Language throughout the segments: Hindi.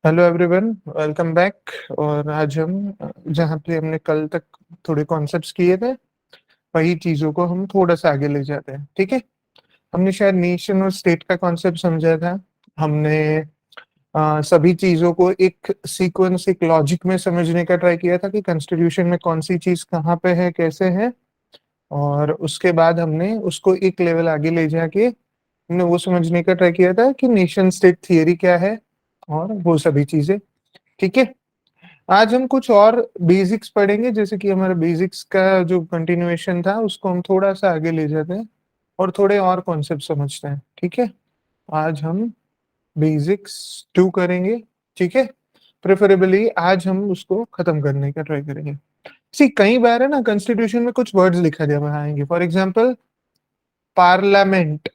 Hello everyone, welcome back. और आज हम जहाँ पे हमने कल तक थोड़े कॉन्सेप्ट्स किए थे, वही चीज़ों को हम थोड़ा सा आगे ले जाते हैं। ठीक है। हमने शायद नेशन और स्टेट का कॉन्सेप्ट समझा था। हमने सभी चीज़ों को एक सीक्वेंस, एक लॉजिक में समझने का ट्राई किया था कि कॉन्स्टिट्यूशन में कौन सी चीज़ कहाँ पे है, कैसे है। और उसके बाद हमने उसको एक लेवल आगे ले जाके हमने वो समझने का ट्राई किया था कि नेशन स्टेट थियरी क्या है और वो सभी चीज़ें। ठीक है। आज हम कुछ और बेसिक्स पढ़ेंगे, जैसे कि हमारा बेसिक्स का जो कंटिन्यूएशन था उसको हम थोड़ा सा आगे ले जाते हैं और थोड़े और कॉन्सेप्ट समझते हैं। ठीक है। आज हम बेसिक्स 2 करेंगे। ठीक है। प्रेफरेबली आज हम उसको खत्म करने का ट्राई करेंगे। सी, कई बार है ना, कॉन्स्टिट्यूशन में कुछ वर्ड्स लिखा दिया हुआ आएंगे। For example parliament.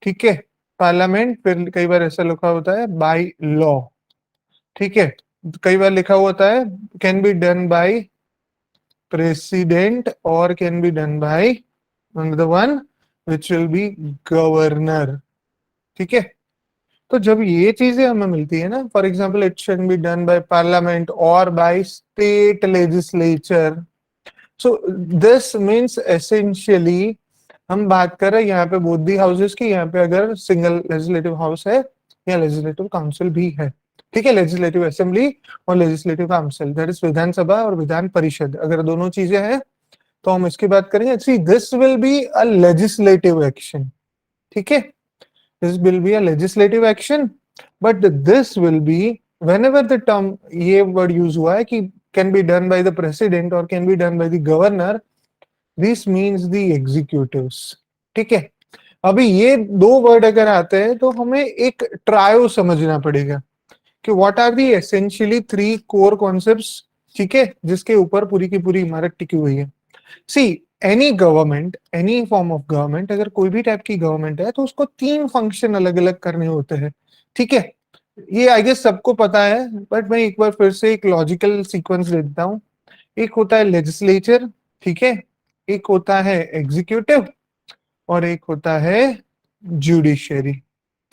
ठीक है। पार्लियामेंट, फिर कई बार ऐसा लिखा होता है बाय लॉ। ठीक है। कई बार लिखा हुआ होता है can be done by president और can be done by the one which will be governor. ठीक है। तो जब ये चीजें हमें मिलती है ना, for example it can be done by parliament और by state legislature. So this means essentially हम बात कर रहे हैं यहाँ पे बोथ दी हाउसेस की। यहाँ पे अगर सिंगल लेजिस्लेटिव हाउस है या लेजिस्लेटिव काउंसिल भी है। ठीक है। लेजिस्लेटिव असेंबली और लेजिस्लेटिव काउंसिल, दैट इज विधानसभा और विधान परिषद, अगर दोनों चीजें हैं तो हम इसकी बात करेंगे। See, this will be a legislative action. ठीक है। This will be a legislative action, but this will be whenever the term, ये वर्ड यूज हुआ है कि can be done by the president और can be done by the governor, this means the executives. ठीक है। अभी ये दो वर्ड अगर आते हैं तो हमें एक ट्रायो समझना पड़ेगा कि what are the essentially 3 core concepts. ठीक है। जिसके ऊपर पूरी की पूरी इमारत टिकी हुई है। See, any government, any form of government, अगर कोई भी टाइप की गवर्नमेंट है तो उसको 3 फंक्शन अलग अलग करने होते हैं। ठीक है। ये आई गेस सबको पता है, बट मैं एक बार फिर से एक लॉजिकल सीक्वेंस दे देता हूँ। एक होता है लेजिस्लेचर। ठीक है। एक होता है एग्जीक्यूटिव और एक होता है जुडिशियरी।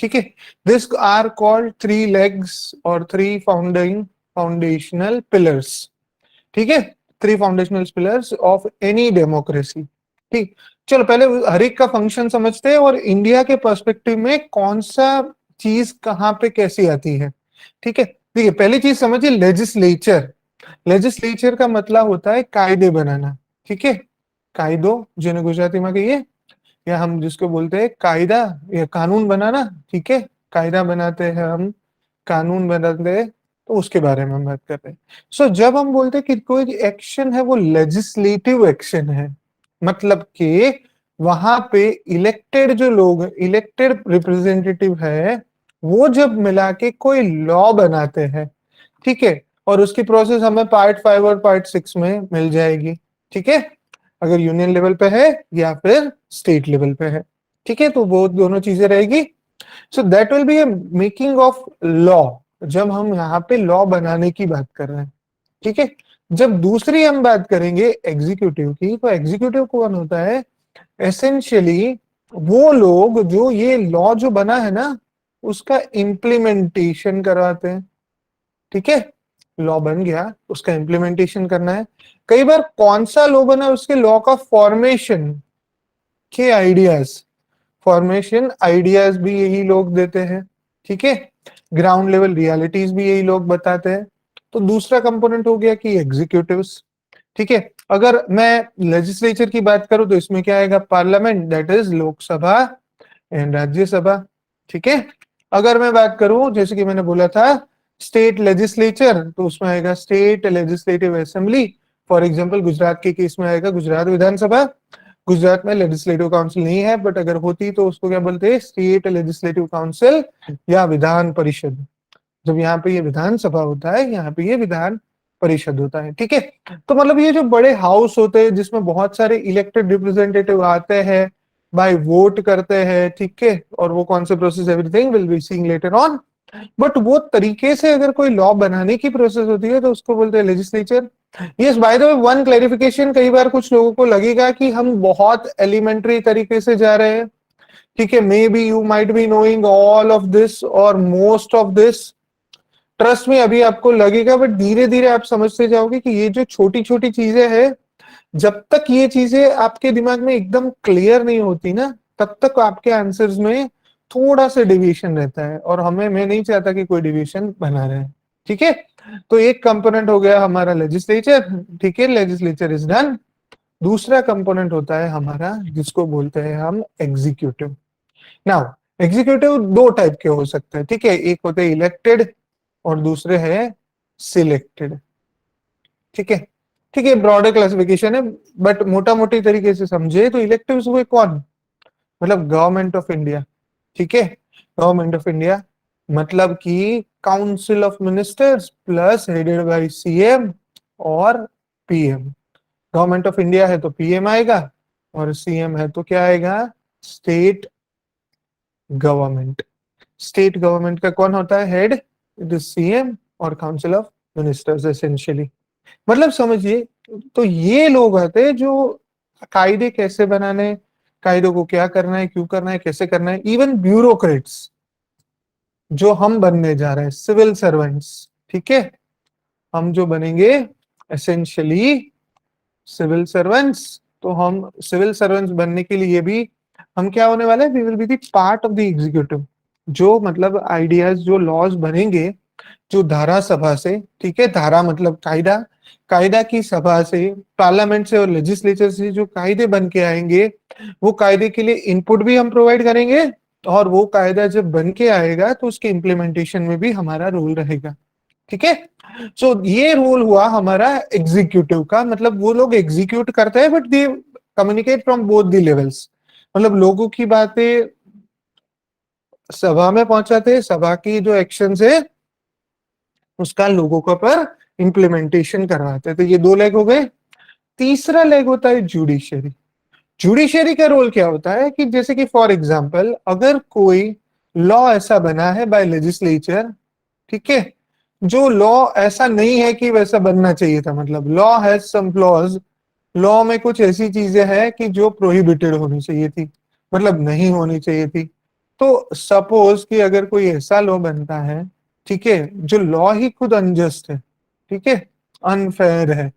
ठीक है। दिस आर कॉल्ड 3 लेग्स और 3 फाउंडेशनल पिलर्स। ठीक है। 3 foundational pillars of any democracy. ठीक। चलो पहले हर एक का फंक्शन समझते हैं और इंडिया के पर्सपेक्टिव में कौन सा चीज कहाँ पे कैसी आती है। ठीक है। देखिए, पहली चीज समझिए, लेजिस्लेचर। लेजिस्लेचर का मतलब होता है कायदे बनाना। ठीक है। कायदो જેને ગુજરાતીમાં કહીએ, या हम जिसको बोलते हैं कायदा या कानून बनाना। ठीक है। कायदा बनाते हैं हम, कानून बनाते हैं, तो उसके बारे में हम बात कर रहे हैं। सो जब हम बोलते हैं कि कोई एक्शन है वो लेजिस्लेटिव एक्शन है, मतलब कि वहां पे इलेक्टेड जो लोग, इलेक्टेड रिप्रेजेंटेटिव है, वो जब मिला के कोई लॉ बनाते हैं। ठीक है। और उसकी प्रोसेस हमें पार्ट 5 और पार्ट 6 में मिल जाएगी। ठीक है। अगर यूनियन लेवल पे है या फिर स्टेट लेवल पे है। ठीक है। तो वो दोनों चीजें रहेगी। So that will be A making of law, जब हम यहाँ पे लॉ बनाने की बात कर रहे हैं। ठीक है। जब दूसरी हम बात करेंगे एग्जीक्यूटिव की, तो एग्जीक्यूटिव कौन होता है? एसेंशियली वो लोग जो ये लॉ जो बना है ना, उसका इम्प्लीमेंटेशन करवाते हैं। ठीक है। लॉ बन गया, उसका इम्प्लीमेंटेशन करना है। कई बार कौन सा लॉ बना, उसके लॉ का फॉर्मेशन के आइडियाज, फॉर्मेशन आइडियाज भी यही लोग देते हैं। ठीक है। ग्राउंड लेवल रियलिटीज भी यही लोग बताते हैं। तो दूसरा कंपोनेंट हो गया कि एग्जीक्यूटिव्स। ठीक है। अगर मैं लेजिस्लेचर की बात करूं तो इसमें क्या आएगा? Parliament, that is Lok Sabha and Rajya Sabha. ठीक है। अगर मैं बात करूं, जैसे कि मैंने बोला था, स्टेट लेजिस्लेचर, तो उसमें आएगा state legislative assembly. For example Gujarat के केस में आएगा गुजरात विधानसभा। गुजरात में लेजिस्लेटिव काउंसिल नहीं है, बट अगर होती तो उसको क्या बोलते हैं? स्टेट लेजिस्लेटिव काउंसिल या विधान परिषद। जब यहाँ पे ये विधानसभा होता है, यहाँ पे ये विधान परिषद होता है। ठीक है। तो मतलब ये जो बड़े हाउस होते हैं जिसमें बहुत सारे इलेक्टेड रिप्रेजेंटेटिव आते हैं, बाय वोट करते हैं। ठीक है। और वो कौन से process, everything will be seeing later on. But वो तरीके से अगर कोई लॉ बनाने की प्रोसेस होती है तो उसको बोलते हैं legislature. Yes, bye the way one clarification, कई बार कुछ लोगों को लगेगा कि हम बहुत एलिमेंट्री तरीके से जा रहे हैं। ठीक है। May be you might be knowing all of this और मोस्ट ऑफ दिस, ट्रस्ट में अभी आपको लगेगा, बट धीरे धीरे आप समझते जाओगे कि ये जो छोटी छोटी चीजें हैं, जब तक ये चीजें आपके दिमाग में एकदम क्लियर नहीं होती ना, तब तक आपके आंसर्स में थोड़ा सा डिविएशन रहता है, और मैं नहीं चाहता कि कोई डिविएशन बना रहे। ठीक है, तो एक कंपोनेंट हो गया हमारा लेजिस्लेचर। ठीक है, लेजिस्लेचर इज डन। दूसरा कंपोनेंट होता है हमारा जिसको बोलते हैं हम एग्जीक्यूटिव। नाउ एग्जीक्यूटिव दो टाइप के हो सकते हैं। ठीक है, एक होते हैं इलेक्टेड और दूसरे हैं सिलेक्टेड। ठीक है, ठीक है, ब्रॉडर क्लासिफिकेशन है, बट मोटा मोटी तरीके से समझे तो इलेक्टिव हुए कौन, मतलब गवर्नमेंट ऑफ इंडिया। ठीक है, गवर्नमेंट ऑफ इंडिया मतलब कि council of ministers plus headed by CM और पीएम। गवर्नमेंट ऑफ इंडिया है तो पीएम आएगा, और सीएम है तो क्या आएगा, स्टेट गवर्नमेंट। स्टेट गवर्नमेंट का कौन होता है हेड, इट इज सीएम और काउंसिल ऑफ मिनिस्टर्स एसेंशियली। मतलब समझिए, तो ये लोग आते हैं जो कायदे कैसे बनाने, कायदों को क्या करना है, क्यों करना है, कैसे करना है। इवन ब्यूरोक्रेट्स जो हम बनने जा रहे हैं, सिविल सर्वेंट्स। ठीक है, हम जो बनेंगे एसेंशियली सिविल सर्वेंट्स, तो हम सिविल सर्वेंट्स बनने के लिए भी हम क्या होने वाले हैं, we will be the part of the executive. जो मतलब आइडियाज, जो लॉज बनेंगे, जो धारा सभा से, ठीक है, धारा मतलब कायदा, कायदा की सभा से, पार्लियामेंट से और लेजिस्लेचर से जो कायदे बन के आएंगे, वो कायदे के लिए इनपुट भी हम प्रोवाइड करेंगे, और वो कायदा जब बन के आएगा तो उसके इम्प्लीमेंटेशन में भी हमारा रोल रहेगा। ठीक है, सो ये रोल हुआ हमारा एग्जीक्यूटिव का। मतलब वो लोग एग्जीक्यूट करते हैं, but they communicate from both the levels. मतलब लोगों की बातें सभा में पहुंचाते हैं, सभा की जो एक्शन है उसका लोगों के पर इम्प्लीमेंटेशन करवाते हैं। तो ये दो लेग हो गए। तीसरा लेग होता है जुडिशियरी। जुडिशियरी का रोल क्या होता है कि जैसे कि फॉर एग्जांपल अगर कोई लॉ ऐसा बना है बाय लेजिस्लेचर, ठीक है, जो लॉ ऐसा नहीं है कि वैसा बनना चाहिए था, मतलब law has some flaws, law में कुछ ऐसी चीजें हैं कि जो प्रोहिबिटेड होनी चाहिए थी, मतलब नहीं होनी चाहिए थी। तो सपोज कि अगर कोई ऐसा लॉ बनता है, ठीक है, जो लॉ ही खुद अनजस्ट है, ठीक है, अनफेयर है।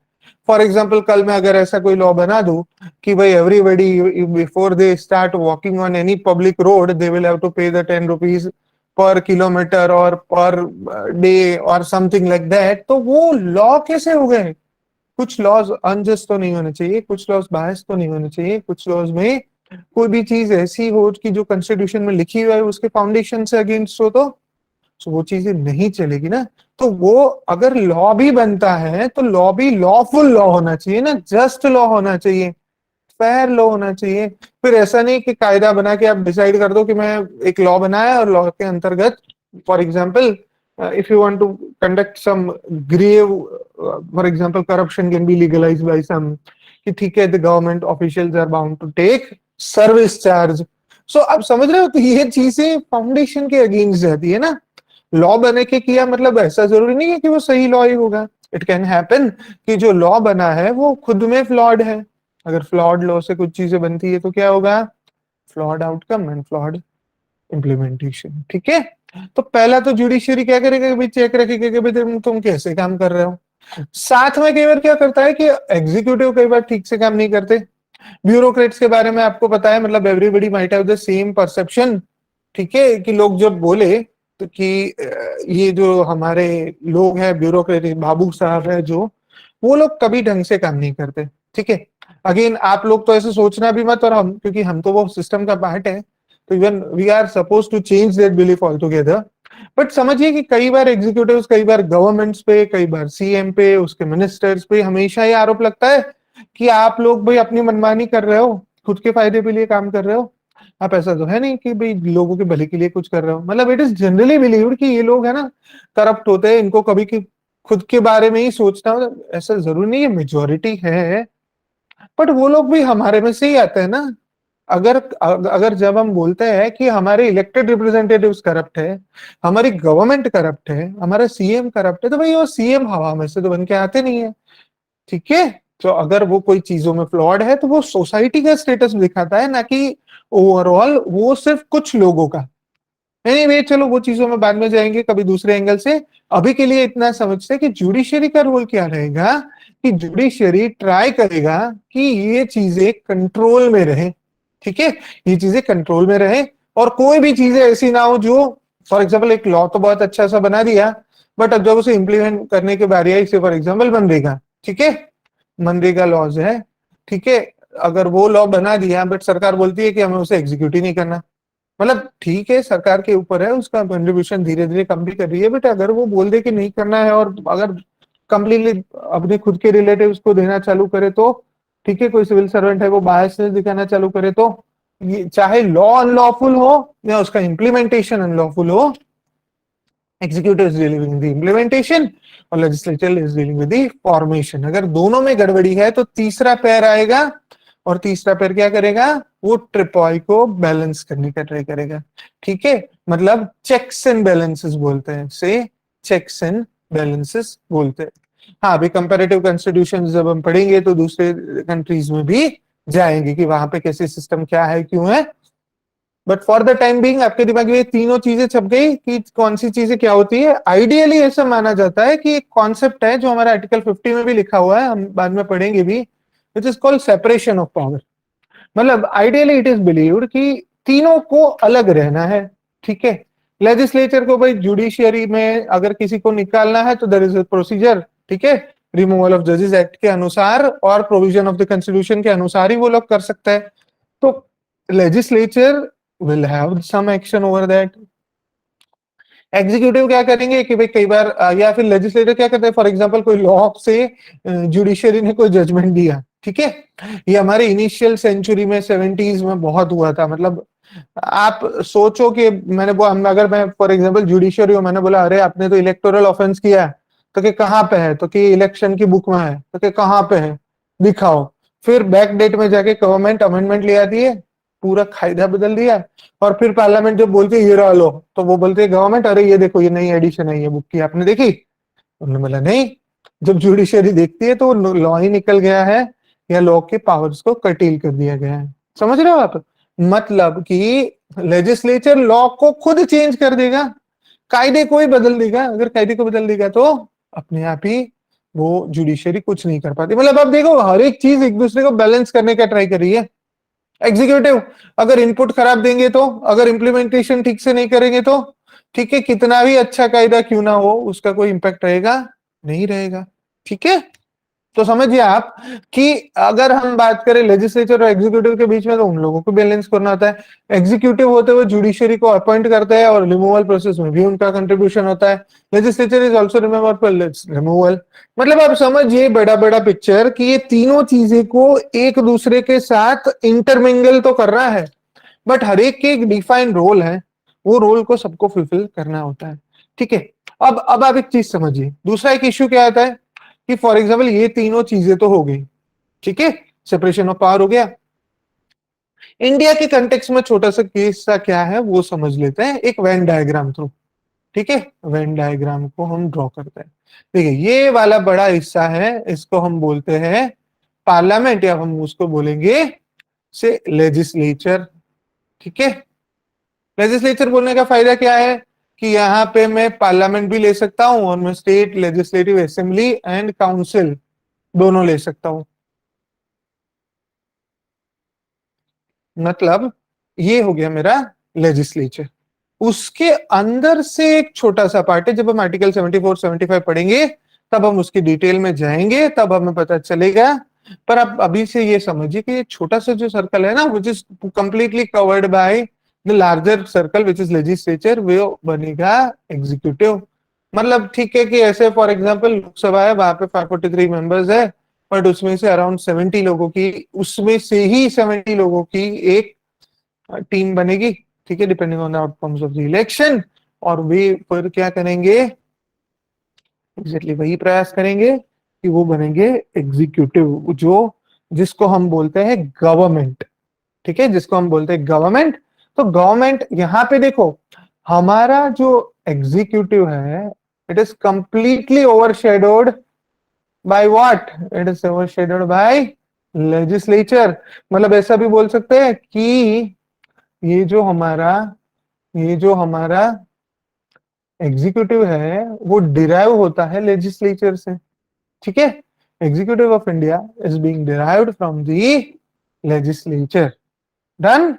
फॉर एग्जाम्पल कल मैं अगर ऐसा कोई लॉ बना दूं कि भाई everybody before they start walking on any public road they will have to pay the 10 rupees per kilometre और पर डे और समथिंग लाइक दैट, तो वो लॉ कैसे हो गए। कुछ लॉज अनजस्ट तो नहीं होने चाहिए, कुछ लॉज बायस तो नहीं होने चाहिए, कुछ लॉज में कोई भी चीज ऐसी हो कि जो कॉन्स्टिट्यूशन में लिखी हुई है उसके फाउंडेशन से अगेंस्ट हो, तो वो चीजें नहीं चलेगी ना। तो वो अगर लॉ भी बनता है तो लॉ भी लॉफुल लॉ होना चाहिए ना, जस्ट लॉ होना चाहिए, फेयर लॉ होना चाहिए। फिर ऐसा नहीं कि कायदा बना के आप डिसाइड कर दो कि मैं एक लॉ बनाया और लॉ के अंतर्गत for example if you want to conduct some grave, for example corruption can be legalised by some, कि ठीक है the government officials are bound to take service charge. So आप समझ रहे हो, तो ये चीजें फाउंडेशन के अगेंस्ट जाती है ना। लॉ बने के किया मतलब ऐसा जरूरी नहीं है कि वो सही लॉ ही होगा। इट कैन हैपन कि जो लॉ बना है वो खुद में फ्लॉड है। अगर फ्लॉड लॉ से कुछ चीजें बनती है तो क्या होगा, flawed outcome and flawed implementation. ठीक है, तो पहला तो जुडिशियरी क्या करेगा कि भाई चेक रखेगा कि भाई तुम कैसे काम कर रहे हो। साथ में कई बार क्या करता है कि एग्जीक्यूटिव कई बार ठीक से काम नहीं करते। ब्यूरोक्रेट्स के बारे में आपको पता है, मतलब everybody might have the same perception. ठीक है, कि लोग जब बोले तो कि ये जो हमारे लोग हैं ब्यूरोक्रेट, बाबू साहब है जो, वो लोग कभी ढंग से काम नहीं करते। ठीक है, अगेन आप लोग तो ऐसे सोचना भी मत, और हम क्योंकि हम तो वो सिस्टम का पार्ट है, तो even we are suppose to change that belief all together. But समझिए कि कई बार एग्जीक्यूटिव्स, कई बार गवर्नमेंट्स पे, कई बार सीएम पे, उसके मिनिस्टर्स पे हमेशा ये आरोप लगता है कि आप लोग भाई अपनी मनमानी कर रहे हो, खुद के फायदे के लिए काम कर रहे हो, आप ऐसा तो है नहीं कि भाई लोगों के भले के लिए कुछ कर रहे हो। मतलब इट इज जनरली बिलीव्ड कि ये लोग है ना करप्ट होते हैं, इनको कभी की खुद के बारे में ही सोचना हो। ऐसा जरूरी नहीं है, मेजोरिटी है, बट वो लोग भी हमारे में से ही आते हैं ना। अगर अगर जब हम बोलते हैं कि हमारे इलेक्टेड रिप्रेजेंटेटिव्स करप्ट है, हमारी गवर्नमेंट करप्ट है, हमारा सीएम करप्ट है, तो भाई वो सीएम हवा में से तो बन के आते नहीं है। ठीक है, तो अगर वो कोई चीजों में फ्लॉड है तो वो सोसाइटी का स्टेटस दिखाता है, ना कि ओवरऑल वो सिर्फ कुछ लोगों का। एनीवे चलो वो चीजों में बाद में जाएंगे कभी दूसरे एंगल से। अभी के लिए इतना समझते हैं कि जुडिशरी का रोल क्या रहेगा, कि जुडिशरी ट्राई करेगा कि ये चीजें कंट्रोल में रहे, ठीक है, ये चीजें कंट्रोल में रहे, और कोई भी चीजें ऐसी ना हो जो, फॉर एग्जाम्पल एक लॉ तो बहुत अच्छा सा बना दिया, बट अब जब उसे इम्प्लीमेंट करने के बारी आई, फॉर एग्जाम्पल मनरेगा, ठीक है, मनरेगा लॉज है, ठीक है, अगर वो लॉ बना दिया बट सरकार बोलती है कि हमें उसे एग्जीक्यूट ही नहीं करना, मतलब ठीक है सरकार के ऊपर है, उसका कंट्रीब्यूशन धीरे धीरे कम भी कर रही है, बट अगर वो बोल दे कि नहीं करना है और अगर कंप्लीटली अपने खुद के रिलेटिव्स को देना चालू करे तो, ठीक है, कोई सिविल सर्वेंट है वो बायसनेस दिखाना चालू करे तो, ये चाहे लॉ अनलॉफुल हो या उसका इंप्लीमेंटेशन अनलॉफुल हो, executive is dealing with the implementation और legislature is dealing with the formation. अगर दोनों में गड़बड़ी है तो तीसरा पैर आएगा, और तीसरा पैर क्या करेगा, वो ट्रिपॉय को बैलेंस करने का ट्राई करेगा, ठीक है, मतलब चेक्स एंड बैलेंसेस बोलते हैं से, चेक्स एंड बैलेंसेस बोलते हैं। हाँ अभी कंपैरेटिव कॉन्स्टिट्यूशन जब हम पढ़ेंगे तो दूसरे कंट्रीज में भी जाएंगे कि वहां पे कैसे सिस्टम क्या है क्यों है, but for the time being आपके दिमाग में ये तीनों चीजें छप गई कि कौन सी चीजें क्या होती है। आइडियली ऐसा माना जाता है कि एक कॉन्सेप्ट है जो हमारा आर्टिकल 50 में भी लिखा हुआ है, हम बाद में पढ़ेंगे भी, which is called separation of power. मतलब आइडियली इट इज बिलीव्ड कि तीनों को अलग रहना है, ठीक है, लेजिस्लेचर को भाई जुडिशियरी में अगर किसी को निकालना है तो देयर इज अ प्रोसीजर, ठीक है, रिमूवल ऑफ जजेस एक्ट के अनुसार और प्रोविजन ऑफ द कॉन्स्टिट्यूशन के अनुसार ही वो लोग कर सकता है, तो legislature will have some action over that. Executive क्या करेंगे कि भाई कई बार या फिर लेजिस्लेटर क्या करते हैं, फॉर एग्जांपल कोई लॉ से जुडिशरी ने कोई जजमेंट दिया, ठीक है, ये हमारे इनिशियल सेंचुरी में 70s में बहुत हुआ था, मतलब आप सोचो कि अगर मैं फॉर एग्जांपल जुडिशरी हूं, मैंने बोला अरे आपने तो इलेक्टोरल ऑफेंस किया है, तो कि कहाँ पे है, तो कि इलेक्शन की बुक में है, तो कि कहाँ पे है दिखाओ, फिर बैक डेट में जाके गवर्नमेंट अमेंडमेंट ले आती है, पूरा कायदा बदल दिया, और फिर पार्लियामेंट जब बोलती है ये रहा लो, तो वो बोलते हैं गवर्नमेंट अरे ये देखो ये नई एडिशन है ये बुक की, आपने देखी, उन्होंने बोला नहीं, जब जुडिशरी देखती है तो लॉ ही निकल गया है या लॉ के पावर्स को कर्टेल कर दिया गया है। समझ रहे हो आप, मतलब कि लेजिस्लेचर लॉ को खुद चेंज कर देगा, कायदे को ही बदल देगा, अगर कायदे को बदल देगा तो अपने आप ही वो जुडिशरी कुछ नहीं कर पाती। मतलब आप देखो हर एक चीज एक दूसरे को बैलेंस करने का ट्राई कर रही है। एग्जीक्यूटिव अगर इनपुट खराब देंगे तो, अगर इम्प्लीमेंटेशन ठीक से नहीं करेंगे तो, ठीक है, कितना भी अच्छा कायदा क्यों ना हो उसका कोई इंपैक्ट रहेगा नहीं रहेगा, ठीक है। तो समझिए आप कि अगर हम बात करें लेजिस्लेचर और एग्जीक्यूटिव के बीच में, तो उन लोगों को बैलेंस करना होता है। एग्जीक्यूटिव होते हुए जुडिशरी को अपॉइंट करता है और रिमूवल प्रोसेस में भी उनका कंट्रीब्यूशन होता है। Legislature is also remember for removal. मतलब आप समझिए बड़ा बड़ा पिक्चर कि ये तीनों चीजें को एक दूसरे के साथ इंटरमिंगल तो कर रहा है, बट हर एक के एक डिफाइंड रोल है, वो रोल को सबको फुलफिल करना होता है, ठीक है। अब आप एक चीज समझिए, दूसरा एक इश्यू क्या आता है कि फॉर एग्जाम्पल ये तीनों चीजें तो हो गई, ठीक है, सेपरेशन ऑफ पावर हो गया। इंडिया के कंटेक्स में छोटा सा केस सा क्या है वो समझ लेते हैं एक वेन डायग्राम थ्रू, ठीक है, वेन डायग्राम को हम ड्रॉ करते हैं। देखिए ये वाला बड़ा हिस्सा है, इसको हम बोलते हैं पार्लियामेंट, या हम उसको बोलेंगे से लेजिस्लेचर, ठीक है। लेजिस्लेचर बोलने का फायदा क्या है कि यहाँ पे मैं पार्लियामेंट भी ले सकता हूं और मैं state legislative assembly and council दोनों ले सकता हूं। मतलब ये हो गया मेरा लेजिस्लेचर। उसके अंदर से एक छोटा सा पार्ट है, जब हम आर्टिकल 74 75 पढ़ेंगे तब हम उसकी डिटेल में जाएंगे, तब हमें पता चलेगा। पर आप अभी से ये समझिए कि ये छोटा सा जो सर्कल है ना, which is completely covered by the larger circle which is legislature, वो बनेगा एग्जीक्यूटिव। मतलब ठीक है कि ऐसे फॉर एग्जांपल लोकसभा है, वहां पे 543 मेंबर्स है, बट उसमें से अराउंड 70 लोगों की, उसमें से ही 70 लोगों की एक टीम बनेगी, ठीक है, depending on the outcomes of the election, और वे फिर क्या करेंगे, एग्जैक्टली वही प्रयास करेंगे कि वो बनेंगे एग्जीक्यूटिव, जो जिसको हम बोलते हैं गवर्नमेंट, ठीक है, जिसको हम बोलते हैं गवर्नमेंट। तो गवर्नमेंट यहां पे देखो, हमारा जो एग्जीक्यूटिव है it is completely overshadowed by what, it is overshadowed by legislature. मतलब ऐसा भी बोल सकते हैं कि ये जो हमारा ये जो हमारा एग्जीक्यूटिव है वो डिराइव होता है लेजिस्लेचर से, ठीक है। Executive of India is being derived from the legislature. Done.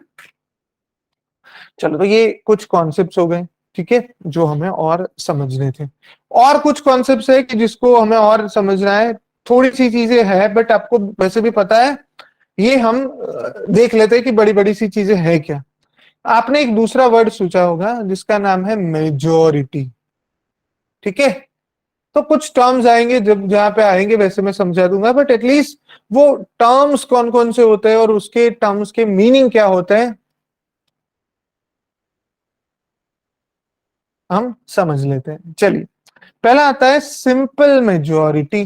चलो, तो ये कुछ कॉन्सेप्ट्स हो गए, ठीक है, जो हमें और समझने थे। और कुछ कॉन्सेप्ट्स है कि जिसको हमें और समझना है। थोड़ी सी चीजें है बट आपको वैसे भी पता है। ये हम देख लेते हैं कि बड़ी बड़ी सी चीजें है क्या। आपने एक दूसरा वर्ड सोचा होगा जिसका नाम है मेजोरिटी, ठीक है। तो कुछ टर्म्स आएंगे जब जहां पे आएंगे वैसे मैं समझा दूंगा, बट एटलीस्ट वो टर्म्स कौन कौन से होते हैं और उसके टर्म्स के मीनिंग क्या होते हैं हम समझ लेते हैं। चलिए, पहला आता है सिंपल मेजोरिटी,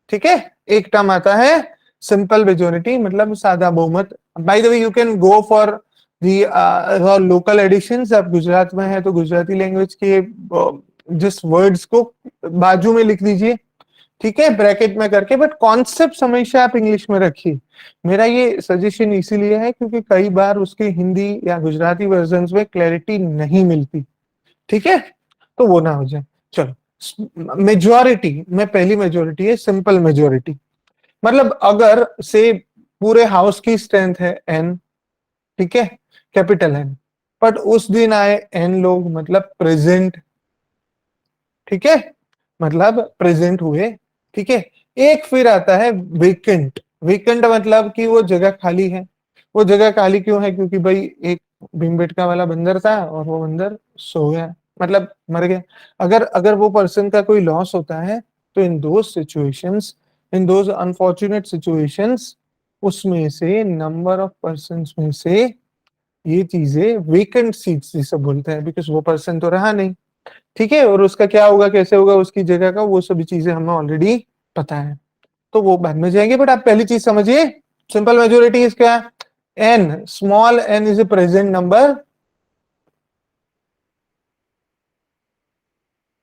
ठीक है। एक टर्म आता है सिंपल मेजोरिटी, मतलब सादा बहुमत। By the way, you can go for the local editions. आप गुजरात में है तो गुजराती लैंग्वेज के जिस वर्ड्स को बाजू में लिख दीजिए, ठीक है, ब्रैकेट में करके। बट कॉन्सेप्ट हमेशा आप इंग्लिश में रखिए। मेरा ये सजेशन इसीलिए है क्योंकि कई बार उसके हिंदी या गुजराती वर्जन में क्लैरिटी नहीं मिलती, ठीक है, तो वो ना हो जाए। चलो, मेजोरिटी में पहली मेजोरिटी है सिंपल मेजोरिटी। मतलब अगर से पूरे हाउस की स्ट्रेंथ है एन, ठीक है, कैपिटल एन, बट उस दिन आए एन लोग, मतलब प्रेजेंट, ठीक है, मतलब प्रेजेंट हुए, ठीक है। एक फिर आता है वेकेंट। वेकेंट मतलब कि वो जगह खाली है। वो जगह खाली क्यों है? क्योंकि भाई एक भीमबेटका वाला बंदर था और वो बंदर सो गया, मतलब मर गया। अगर अगर वो पर्सन का कोई लॉस होता है तो इन दो situations, in those unfortunate situations, उसमें से नंबर ऑफ पर्सन में से ये चीजें वेकेंट सीट्स जिसे बोलते हैं, बिकॉज वो पर्सन तो रहा नहीं, ठीक है। और उसका क्या होगा, कैसे होगा, उसकी जगह का, वो सभी चीजें हमें ऑलरेडी पता है, तो वो बाद में जाएंगे। बट आप पहली चीज समझिए, सिंपल मेजोरिटी इज क्या? N, small N is a present number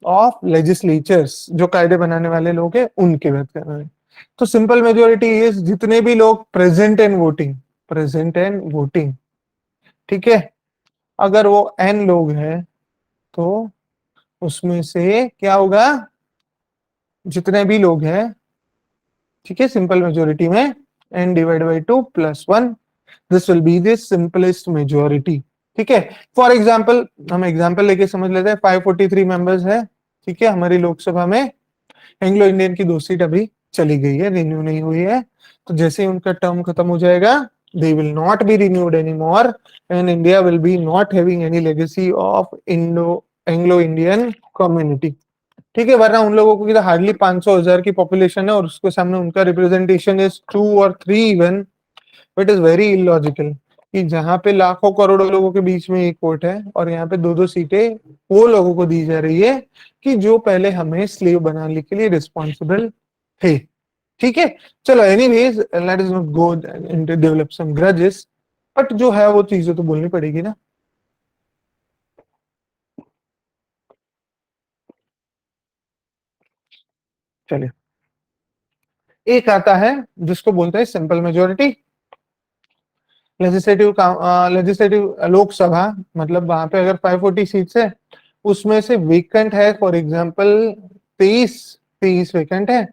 of legislators, जो कायदे बनाने वाले लोग हैं उनकी बात कर रहे हैं। तो सिंपल मेजोरिटी इज जितने भी लोग present and voting, present and voting, ठीक है। अगर वो एन लोग हैं तो उसमें से क्या होगा, जितने भी लोग हैं, ठीक है, सिंपल मेजोरिटी में n divide by 2 plus 1, this will be the simplest majority, ठीक है। फॉर एग्जाम्पल, हम एग्जाम्पल लेके समझ लेते हैं। 543 मेंबर्स है, ठीक है, हमारी लोकसभा में। एंग्लो इंडियन की 2 सीट अभी चली गई है, रिन्यू नहीं हुई है। तो जैसे ही उनका टर्म खत्म हो जाएगा, they will not be renewed any more, and India will be not having any legacy of Indo Anglo Indian community, ठीक है। वरना उन लोगों को हार्डली 500,000 की पॉपुलेशन है और उसके सामने उनका रिप्रेजेंटेशन इज 2 और 3 even. It is very illogical कि जहां पे लाखों करोड़ों लोगों के बीच में एक वोट है और यहाँ पे 2-2 सीटें वो लोगों को दी जा रही है कि जो पहले हमें स्लेव बनाने के लिए रिस्पॉन्सिबल थे, ठीक है। चलो, anyways, let us not go into develop some grudges, but जो है वो चीजें तो बोलनी पड़ेगी ना। चलिए, एक आता है जिसको बोलते हैं simple majority. Legislative legislative Lok Sabha, मतलब वहां पे अगर 540 सीट्स है, उसमें से वेकेंट है, फॉर एग्जांपल 23, 23 वेकेंट है,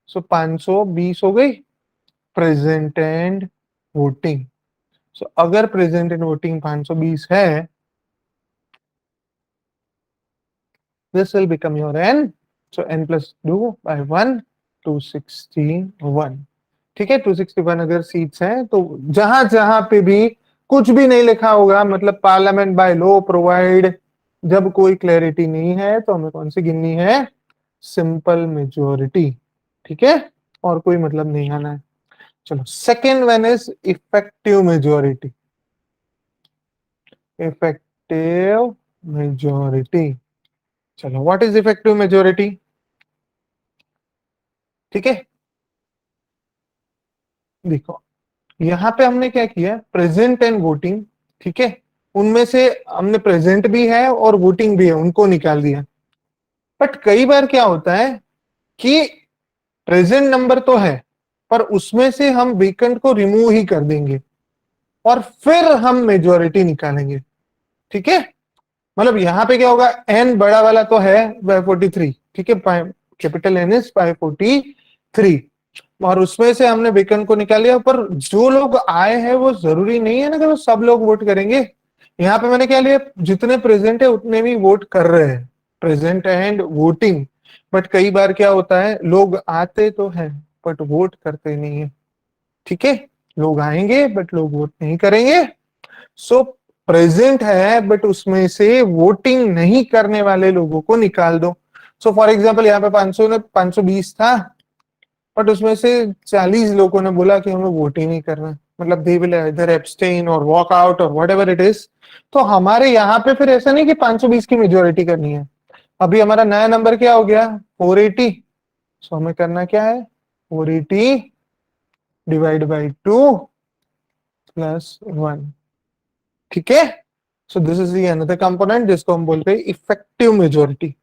सो 520 हो गई प्रेजेंट एंड वोटिंग। सो अगर प्रेजेंट एंड वोटिंग 520 है, this will become your N. So N plus 2/1, 261, ठीक है। 261 अगर सीट्स हैं तो जहां जहां पे भी कुछ भी नहीं लिखा होगा, मतलब पार्लियामेंट बाय लॉ प्रोवाइड, जब कोई क्लैरिटी नहीं है तो हमें कौन सी गिननी है? सिंपल मेजोरिटी, ठीक है। और कोई मतलब नहीं आना है। चलो, second one is effective majority. Effective majority, चलो, व्हाट इज इफेक्टिव मेजोरिटी? ठीक है, देखो, यहाँ पे हमने क्या किया, प्रेजेंट एंड वोटिंग, ठीक है, उनमें से हमने प्रेजेंट भी है और वोटिंग भी है, उनको निकाल दिया। बट कई बार क्या होता है कि प्रेजेंट नंबर तो है पर उसमें से हम वेकेंट को रिमूव ही कर देंगे और फिर हम मेजोरिटी निकालेंगे, ठीक है। मतलब यहाँ पे क्या होगा, एन बड़ा वाला तो है 543, ठीक है, कैपिटल एन इज 543, और उसमें से हमने बेकन को निकाल लिया। पर जो लोग आए हैं वो जरूरी नहीं है ना कि वो सब लोग वोट करेंगे। यहाँ पे मैंने क्या लिया, जितने प्रेजेंट है उतने भी वोट कर रहे हैं, प्रेजेंट एंड वोटिंग। बट कई बार क्या होता है, लोग आते तो हैं बट वोट करते नहीं है, ठीक है, लोग आएंगे बट लोग वोट नहीं करेंगे। सो प्रेजेंट है बट उसमें से वोटिंग नहीं करने वाले लोगों को निकाल दो। सो फॉर एग्जाम्पल यहाँ पे 520 था, बट उसमें से 40 लोगों ने बोला कि हमें वोट ही नहीं करना, मतलब दे विल इधर एब्सटेन और वॉक आउट और वट एवर इट इज। तो हमारे यहाँ पे फिर ऐसा नहीं कि 520 की मेजोरिटी करनी है। अभी हमारा नया नंबर क्या हो गया, 480। सो हमें करना क्या है, 480 डिवाइड बाई 2 प्लस 1, ठीक है। So this is the another component जिसको हम बोलते हैं इफेक्टिव मेजोरिटी,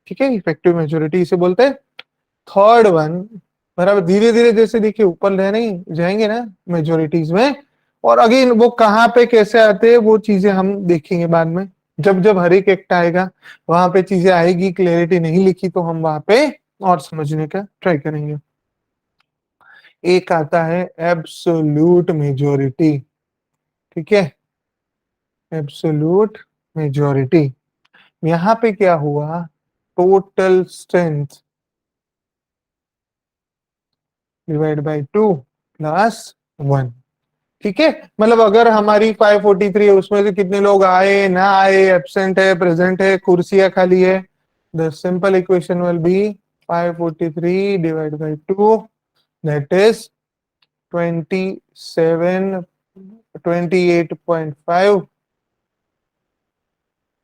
ठीक है, इफेक्टिव मेजोरिटी इसे बोलते हैं। थर्ड वन, बराबर धीरे धीरे जैसे देखिए ऊपर रहने जाएंगे ना मेजोरिटीज में, और अगेन वो कहाँ पे कैसे आते हैं वो चीजें हम देखेंगे बाद में, जब जब हर एक एक्ट आएगा वहां पे चीजें आएगी, क्लैरिटी नहीं लिखी तो हम वहां पे और समझने का ट्राई करेंगे। एक आता है एब्सोल्यूट मेजोरिटी, ठीक है, एब्सोल्यूट मेजोरिटी। यहाँ पे क्या हुआ, total strength divide by 2 plus 1, ठीक है। मतलब अगर हमारी 543 है, उसमें से कितने लोग आए ना आए, एब्सेंट है प्रेजेंट है कुर्सियां खाली है, the simple equation will be 543 divide by 2, that is 27 28.5,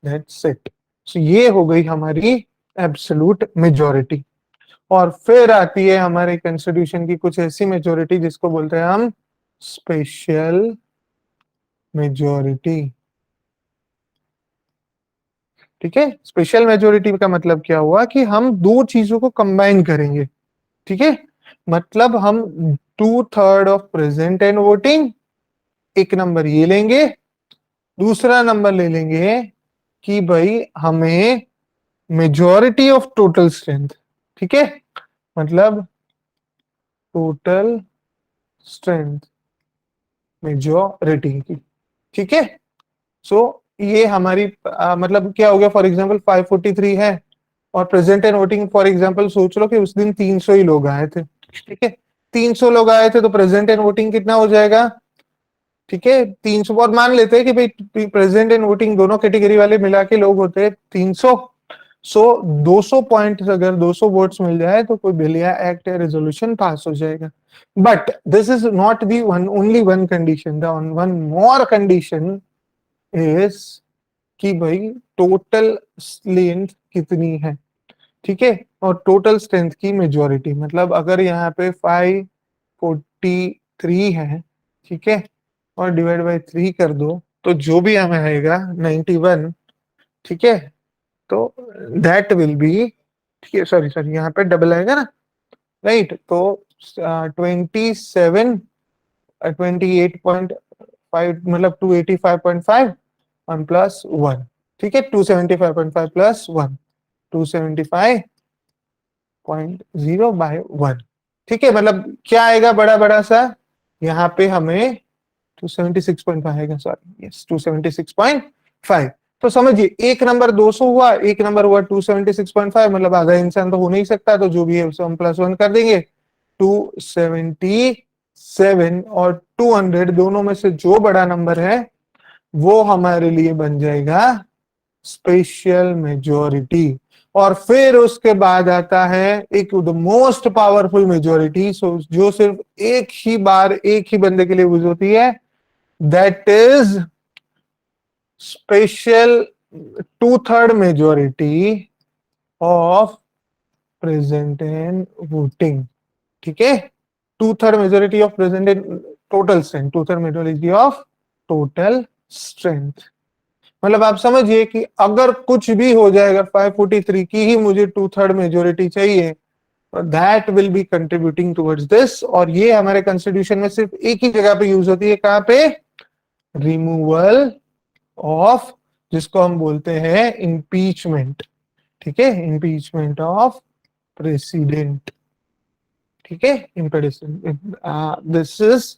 that's it. So ये हो गई हमारी एब्सोल्यूट मेजोरिटी। और फिर आती है हमारे कॉन्स्टिट्यूशन की कुछ ऐसी मेजोरिटी जिसको बोलते हैं हम स्पेशल मेजोरिटी, ठीक है। स्पेशल मेजोरिटी का मतलब क्या हुआ कि हम दो चीजों को कंबाइन करेंगे, ठीक है। मतलब हम 2/3 ऑफ प्रेजेंट एंड वोटिंग, एक नंबर ये लेंगे, दूसरा नंबर ले लेंगे कि भाई हमें मेजोरिटी ऑफ टोटल स्ट्रेंथ, ठीक है, मतलब टोटल स्ट्रेंथ मेजोरिटी की, ठीक है। सो ये हमारी मतलब क्या हो गया, फॉर एग्जांपल 543 है और present and voting, for example सोच लो कि उस दिन 300 ही लोग आए थे, ठीक है, 300 लोग आए थे तो प्रेजेंट एंड वोटिंग कितना हो जाएगा, ठीक है 300। और मान लेते हैं कि भाई प्रेजेंट एंड वोटिंग दोनों कैटेगरी वाले मिला के लोग होते हैं 300। सो 200 पॉइंट, अगर 200 वोट्स मिल जाए तो कोई बिल या एक्ट या रेजोल्यूशन पास हो जाएगा। But this is not the one only one condition, the one more condition is कि भाई टोटल स्ट्रेंथ कितनी है, ठीक है, और टोटल स्ट्रेंथ की मेजोरिटी, मतलब अगर यहाँ पे 543 है, ठीक है, और डिवाइड बाई 3 कर दो तो जो भी हमें आएगा 91, ठीक है। तो दैट विल बी, ठीक है, सॉरी सॉरी यहाँ पे डबल आएगा ना, राइट, तो 27 28.5, मतलब 285.5 1 प्लस 1, ठीक है, 275.5 प्लस 1, 275.0 बाय 1, ठीक है। मतलब क्या आएगा बड़ा बड़ा सा, यहाँ पे हमें 276.5 आएगा, सॉरी यस 276.5। तो समझिए एक नंबर 200 हुआ, एक नंबर हुआ 276.5, मतलब आधा इंसान तो हो नहीं सकता, तो जो भी है उसे हम प्लस 1 कर देंगे, 277 और 200 दोनों में से जो बड़ा नंबर है वो हमारे लिए बन जाएगा स्पेशल मेजोरिटी। और फिर उसके बाद आता है एक द मोस्ट पावरफुल मेजोरिटी, सो जो सिर्फ एक ही बार एक ही बंदे के लिए यूज होती है, that is special 2/3 majority of present and voting, ठीक है, 2/3 majority of present and total strength, 2/3 majority of total strength. मतलब आप समझिए कि अगर कुछ भी हो जाएगा 543 की ही मुझे 2/3 मेजोरिटी चाहिए, that will be contributing towards this. और ये हमारे कॉन्स्टिट्यूशन में सिर्फ एक ही जगह पे यूज होती है, कहां पे, रिमूवल ऑफ, जिसको हम बोलते हैं इम्पीचमेंट। ठीक है, इम्पीचमेंट ऑफ प्रेसिडेंट। ठीक है, this is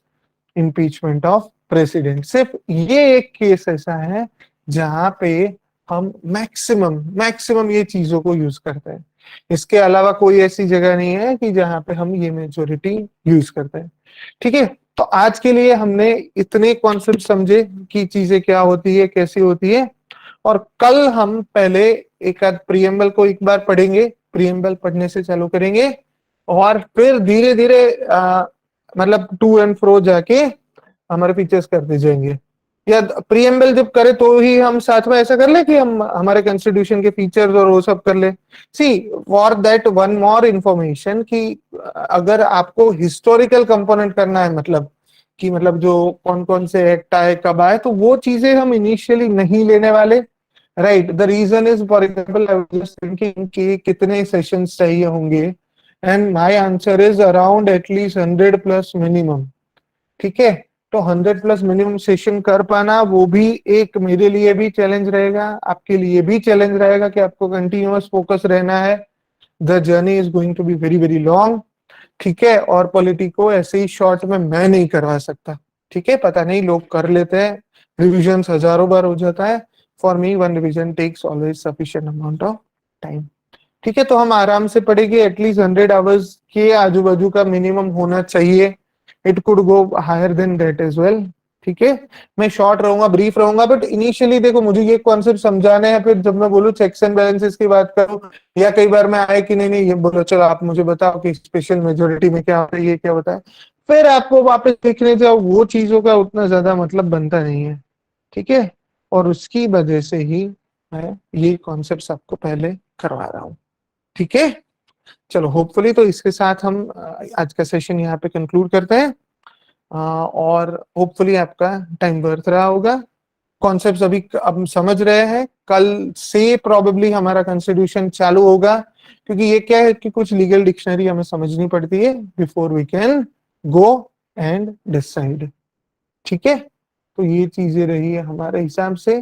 impeachment of president. सिर्फ ये एक केस ऐसा है जहां पे हम मैक्सिमम मैक्सिमम ये चीजों को यूज करते हैं। इसके अलावा कोई ऐसी जगह नहीं है कि जहां पे हम ये मेजोरिटी यूज करते हैं। ठीक है, तो आज के लिए हमने इतने कॉन्सेप्ट समझे कि चीजें क्या होती है, कैसी होती है। और कल हम पहले एक आध प्रियम्बल को एक बार पढ़ेंगे, प्रियम्बल पढ़ने से चालू करेंगे और फिर धीरे धीरे मतलब टू एंड फ्रो जाके हमारे फीचर्स करते जाएंगे। या प्रीएम्बल जब करे तो ही हम साथ में ऐसा कर ले कि हम हमारे कॉन्स्टिट्यूशन के फीचर्स और वो सब कर ले। See for that one more information कि अगर आपको हिस्टोरिकल कंपोनेंट करना है, मतलब कि मतलब जो कौन कौन से एक्ट आए कब आए, तो वो चीजें हम इनिशियली नहीं लेने वाले। Right, the reason is for example I was just thinking कि कितने सेशंस चाहिए होंगे, and my answer is around at least 100 plus minimum. ठीक है, तो 100 प्लस मिनिमम सेशन कर पाना वो भी एक मेरे लिए भी चैलेंज रहेगा, आपके लिए भी चैलेंज रहेगा कि आपको कंटिन्यूअस फोकस रहना है। The journey is going to be very very long. ठीक है, और पॉलिटी को ऐसे ही शॉर्ट में मैं नहीं करवा सकता। ठीक है, पता नहीं लोग कर लेते हैं, रिविजन हजारों बार हो जाता है। For me one revision takes always sufficient amount of time. ठीक है, तो हम आराम से पढ़ेंगे, एटलीस्ट 100 आवर्स के आजू बाजू का मिनिमम होना चाहिए। It could go higher than that as well. ठीक है, मैं शॉर्ट रहूंगा, ब्रीफ रहूंगा, बट इनिशियली देखो मुझे ये कॉन्सेप्ट समझाने हैं, फिर जब मैं बोलूँ चेक्स एंड बैलेंसेस की बात करूं, या कई बार मैं आए कि नहीं नहीं ये बोलो चलो आप मुझे बताओ कि स्पेशल मेजोरिटी में क्या होता है, ये क्या होता है, फिर आपको वापस देखने जाओ, वो चीजों का उतना ज्यादा मतलब बनता नहीं है। ठीक है, और उसकी वजह से ही मैं ये कॉन्सेप्ट आपको पहले करवा रहा हूँ। ठीक है, चलो होपफुली तो इसके साथ हम आज का सेशन यहाँ पे कंक्लूड करते हैं। और होपफुली आपका टाइम वर्थ रहा होगा। कॉन्सेप्ट्स अभी अब समझ रहे हैं, कल से प्रोबेबली हमारा कॉन्स्टिट्यूशन चालू होगा, क्योंकि ये क्या है कि कुछ लीगल डिक्शनरी हमें समझनी पड़ती है before we can go and decide. ठीक है, तो ये चीजें रही है हमारे हिसाब से।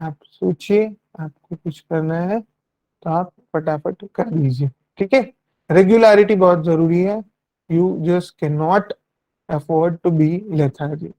आप सोचिए, आपको कुछ करना है तो आप फटाफट कर लीजिए। ठीक है, रेगुलरिटी बहुत जरूरी है। You just can not afford to be lethargic.